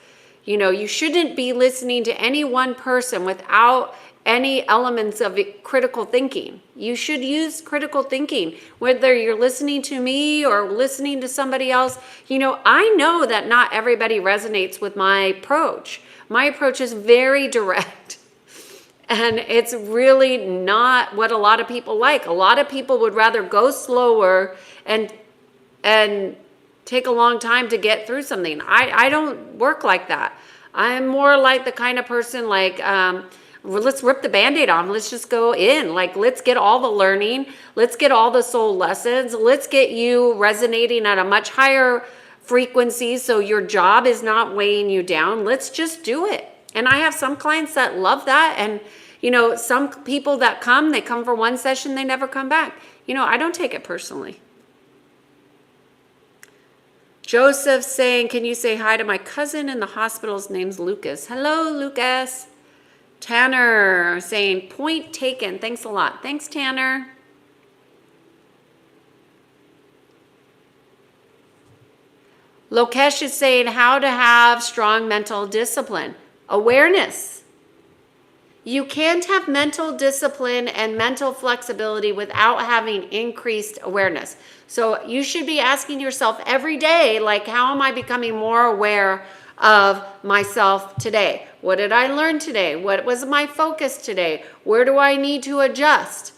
You shouldn't be listening to any one person without any elements of critical thinking. You should use critical thinking, whether you're listening to me or listening to somebody else. I know that not everybody resonates with my approach. My approach is very direct, and it's really not what a lot of people like. A lot of people would rather go slower and take a long time to get through something. I don't work like that. I'm more like the kind of person like, let's rip the Band-Aid off. Let's just go in. Like, let's get all the learning. Let's get all the soul lessons. Let's get you resonating at a much higher frequency so your job is not weighing you down. Let's just do it. And I have some clients that love that. And, some people that they come for one session, they never come back. I don't take it personally. Joseph saying, can you say hi to my cousin in the hospital? His name's Lucas. Hello, Lucas. Tanner saying, point taken. Thanks a lot. Thanks, Tanner. Lokesh is saying how to have strong mental discipline. Awareness. You can't have mental discipline and mental flexibility without having increased awareness. So you should be asking yourself every day, like, how am I becoming more aware of myself today? What did I learn today? What was my focus today? Where do I need to adjust?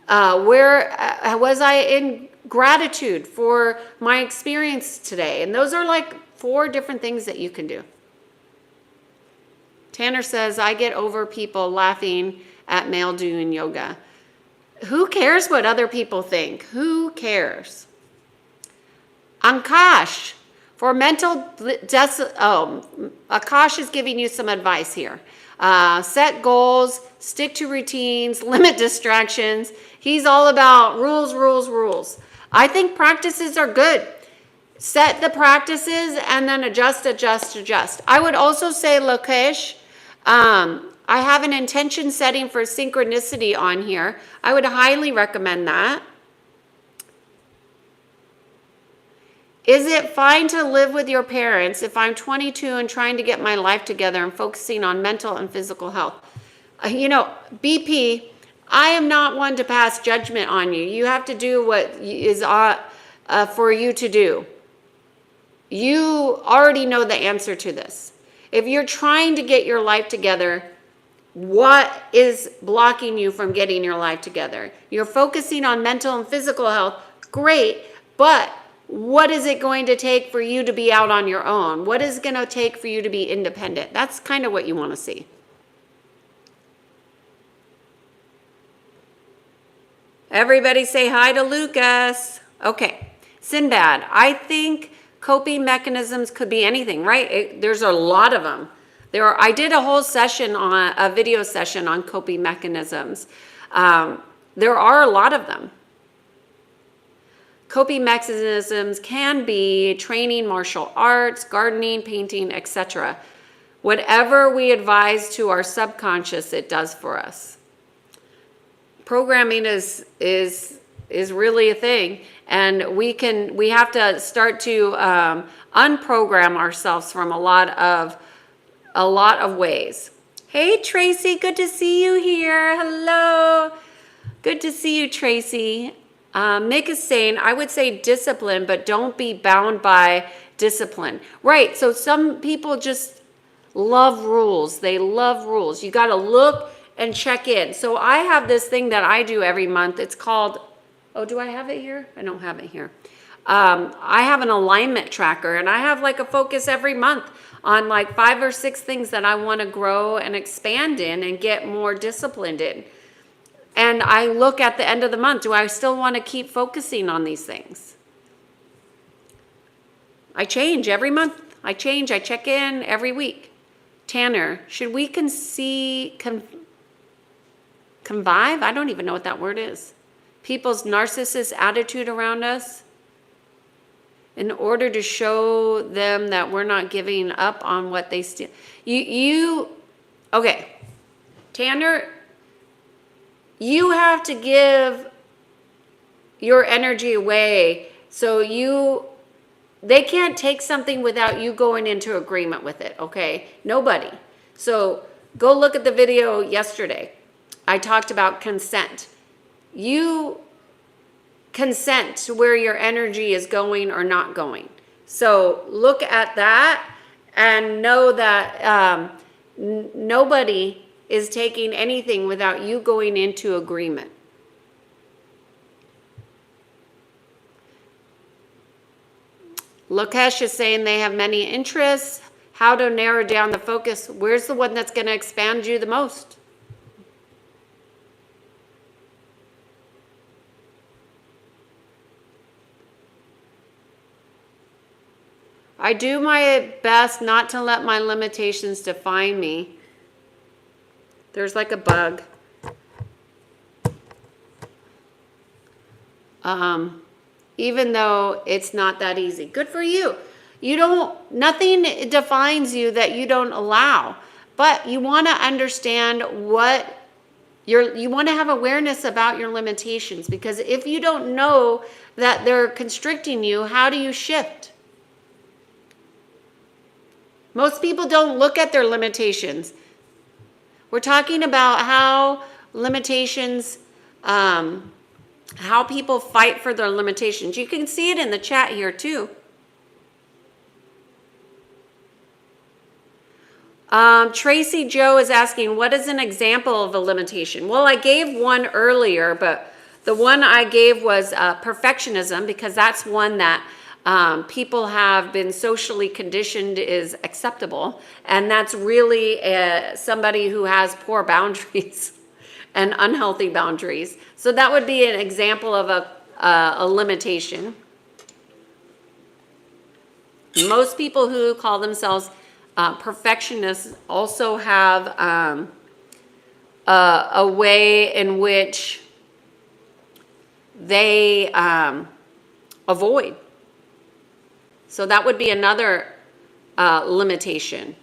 Where was I in gratitude for my experience today? And those are like 4 different things that you can do. Tanner says, I get over people laughing at male doing yoga. Who cares what other people think? Who cares? Ankash, for mental, Akash is giving you some advice here. Set goals, stick to routines, limit distractions. He's all about rules, rules, rules. I think practices are good. Set the practices and then adjust, adjust, adjust. I would also say, Lokesh, I have an intention setting for synchronicity on here. I would highly recommend that. Is it fine to live with your parents if I'm 22 and trying to get my life together and focusing on mental and physical health? BP, I am not one to pass judgment on you. You have to do what is for you to do. You already know the answer to this. If you're trying to get your life together, what is blocking you from getting your life together? You're focusing on mental and physical health, great, but what is it going to take for you to be out on your own? What is it going to take for you to be independent? That's kind of what you want to see. Everybody say hi to Lucas. Okay, Sinbad, I think coping mechanisms could be anything, right? There's a lot of them. I did a whole session on a video session on coping mechanisms. There are a lot of them. Coping mechanisms can be training, martial arts, gardening, painting, etc. Whatever we advise to our subconscious, it does for us. Programming is really a thing, and we have to start to unprogram ourselves from a lot of ways. Hey Tracy, good to see you here. Hello, good to see you, Tracy. Mick is saying, I would say discipline, but don't be bound by discipline. Right, so some people just love rules. They love rules. You got to look and check in. So I have this thing that I do every month. It's called, oh, do I have it here? I don't have it here. I have an alignment tracker, and I have like a focus every month on like 5 or 6 things that I want to grow and expand in and get more disciplined in. And I look at the end of the month, do I still want to keep focusing on these things? I change every month. I check in every week. Tanner, should we convive? I don't even know what that word is. People's narcissist attitude around us in order to show them that we're not giving up on what they steal. Okay, Tanner, you have to give your energy away. So they can't take something without you going into agreement with it, okay? Nobody. So go look at the video yesterday. I talked about consent. You consent to where your energy is going or not going. So look at that and know that nobody is taking anything without you going into agreement. Lokesh is saying they have many interests. How to narrow down the focus. Where's the one that's going to expand you the most? I do my best not to let my limitations define me. There's like a bug. Even though it's not that easy. Good for you. Nothing defines you that you don't allow. But you want to understand you want to have awareness about your limitations, because if you don't know that they're constricting you, how do you shift? Most people don't look at their limitations. We're talking about how limitations, how people fight for their limitations. You can see it in the chat here too. Tracy Joe is asking, what is an example of a limitation? Well, I gave one earlier, but the one I gave was perfectionism, because that's one that people have been socially conditioned is acceptable. And that's really somebody who has poor boundaries and unhealthy boundaries. So that would be an example of a limitation. Most people who call themselves perfectionists also have a way in which they avoid. So that would be another limitation.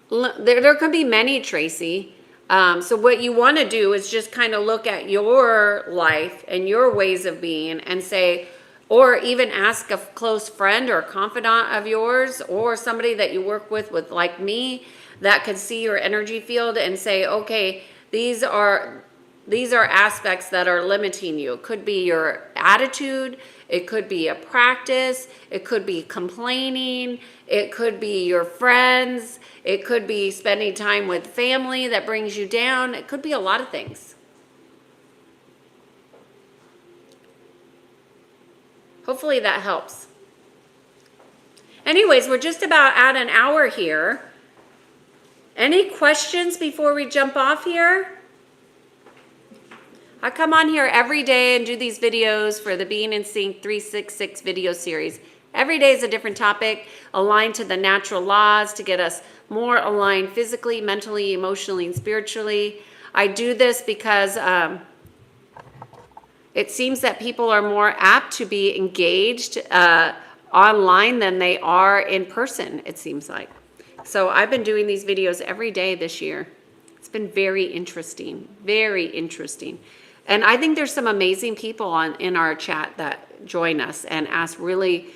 There could be many, Tracy. So what you want to do is just kind of look at your life and your ways of being and say, or even ask a close friend or a confidant of yours or somebody that you work with like me that could see your energy field and say, okay, these are aspects that are limiting you. It could be your attitude, it could be a practice, it could be complaining, it could be your friends, it could be spending time with family that brings you down. It could be a lot of things. Hopefully that helps. Anyways, we're just about at an hour here. Any questions before we jump off here? I come on here every day and do these videos for the Being in Sync 366 video series. Every day is a different topic, aligned to the natural laws to get us more aligned physically, mentally, emotionally, and spiritually. I do this because it seems that people are more apt to be engaged online than they are in person, it seems like. So I've been doing these videos every day this year. It's been very interesting, very interesting. And I think there's some amazing people in our chat that join us and ask really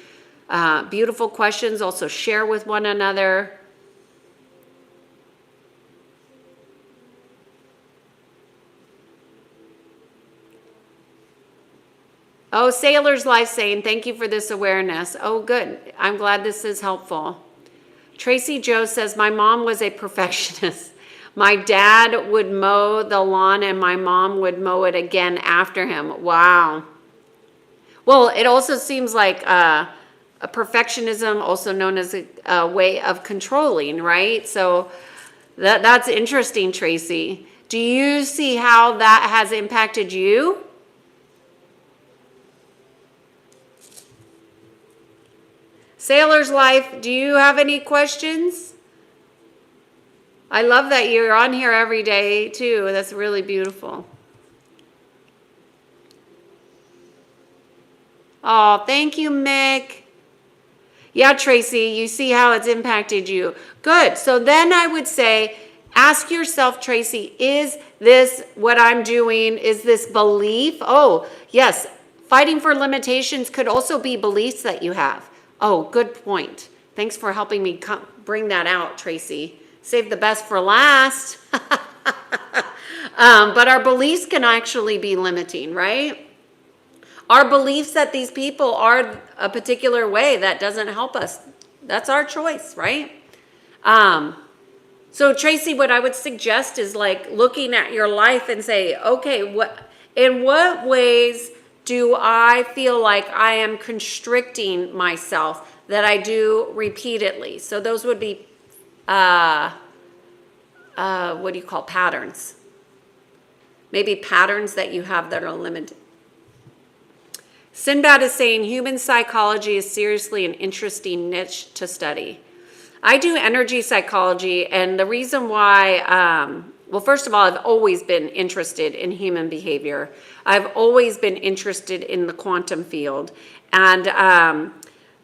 beautiful questions, also share with one another. Oh, Sailor's Life saying, thank you for this awareness. Oh, good. I'm glad this is helpful. Tracy Joe says, my mom was a perfectionist. My dad would mow the lawn and my mom would mow it again after him. Wow. Well, it also seems like a perfectionism, also known as a way of controlling, right? So that's interesting, Tracy. Do you see how that has impacted you? Sailor's Life, do you have any questions? I love that you're on here every day too. That's really beautiful. Oh, thank you, Mick. Yeah, Tracy, you see how it's impacted you. Good. So then I would say, ask yourself, Tracy, is this what I'm doing? Is this belief? Oh, yes. Fighting for limitations could also be beliefs that you have. Oh, good point. Thanks for helping me bring that out, Tracy. Save the best for last. But our beliefs can actually be limiting, right? Our beliefs that these people are a particular way that doesn't help us. That's our choice, right? So Tracy, what I would suggest is like looking at your life and say, okay, in what ways do I feel like I am constricting myself that I do repeatedly? So those would be, what do you call patterns? Maybe patterns that you have that are limited. Sinbad is saying human psychology is seriously an interesting niche to study. I do energy psychology, and the reason why, well, first of all, I've always been interested in human behavior. I've always been interested in the quantum field. And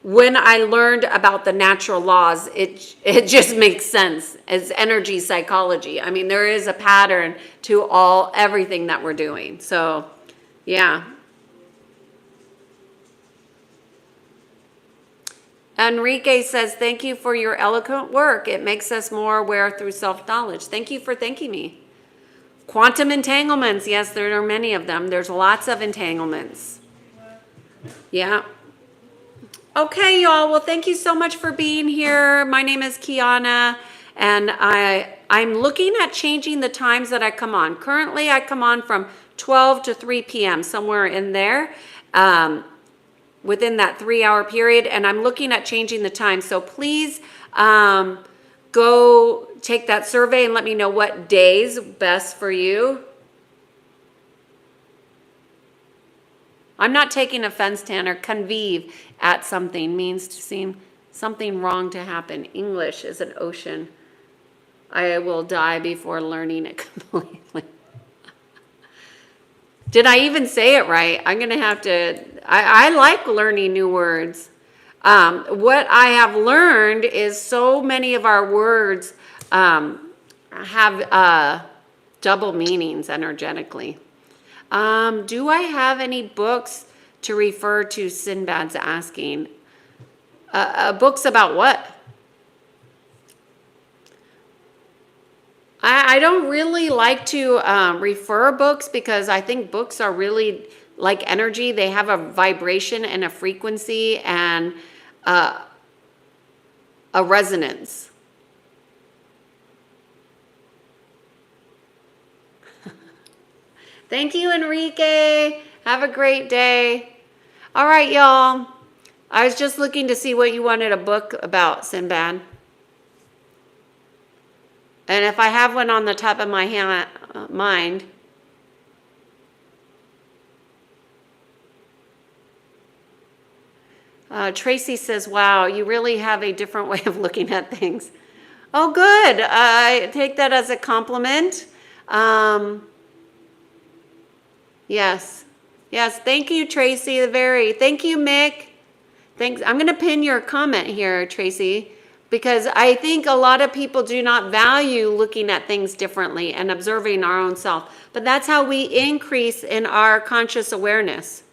when I learned about the natural laws, it just makes sense as energy psychology. I mean, there is a pattern to everything that we're doing. So, yeah. Enrique says, thank you for your eloquent work. It makes us more aware through self-knowledge. Thank you for thanking me. Quantum entanglements. Yes, there are many of them. There's lots of entanglements. Yeah. Okay, y'all. Well, thank you so much for being here. My name is Kiana, and I'm looking at changing the times that I come on. Currently, I come on from 12 to 3 p.m., somewhere in there. Within that 3-hour period, and I'm looking at changing the time. So please go take that survey and let me know what days best for you. I'm not taking offense, Tanner. Convive at something means to seem something wrong to happen. English is an ocean. I will die before learning it completely. Did I even say it right? I'm going to have to, I like learning new words. What I have learned is so many of our words have double meanings energetically. Do I have any books to refer to? Sinbad's asking. Books about what? I don't really like to refer books because I think books are really like energy. They have a vibration and a frequency and a resonance. Thank you, Enrique. Have a great day. All right, y'all. I was just looking to see what you wanted a book about, Sinbad. And if I have one on the top of my mind. Tracy says, wow, you really have a different way of looking at things. Oh, good. I take that as a compliment. Yes. Yes. Thank you, Tracy. Thank you, Mick. Thanks. I'm going to pin your comment here, Tracy, because I think a lot of people do not value looking at things differently and observing our own self. But that's how we increase in our conscious awareness.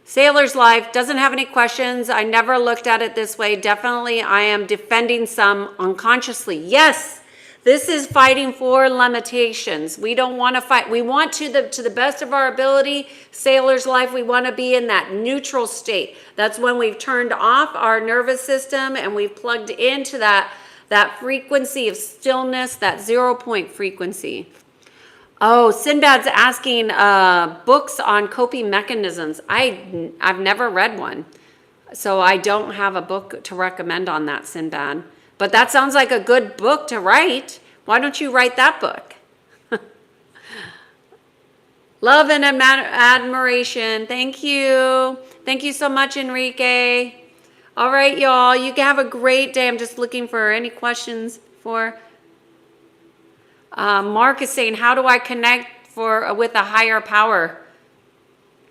Sailor's Life doesn't have any questions. I never looked at it this way. Definitely, I am defending some unconsciously. Yes, this is fighting for limitations. We don't want to fight. We want to the best of our ability. Sailor's Life, we want to be in that neutral state. That's when we've turned off our nervous system and we've plugged into that frequency of stillness, that 0 point frequency. Oh, Sinbad's asking books on coping mechanisms. I've never read one, so I don't have a book to recommend on that, Sinbad. But that sounds like a good book to write. Why don't you write that book? Love and admiration. Thank you. Thank you so much, Enrique. All right, y'all. You can have a great day. I'm just looking for any questions for... Mark is saying, how do I connect with a higher power?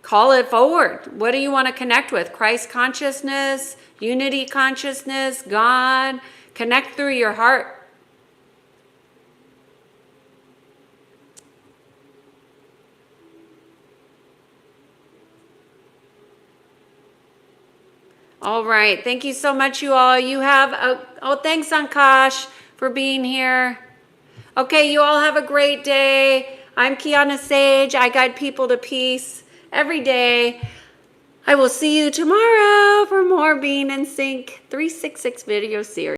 Call it forward. What do you want to connect with? Christ consciousness, unity consciousness, God. Connect through your heart. All right. Thank you so much, you all. You have, thanks, Ankash, for being here. Okay, you all have a great day. I'm Kiana Sage. I guide people to peace every day. I will see you tomorrow for more Being in Sync 366 video series.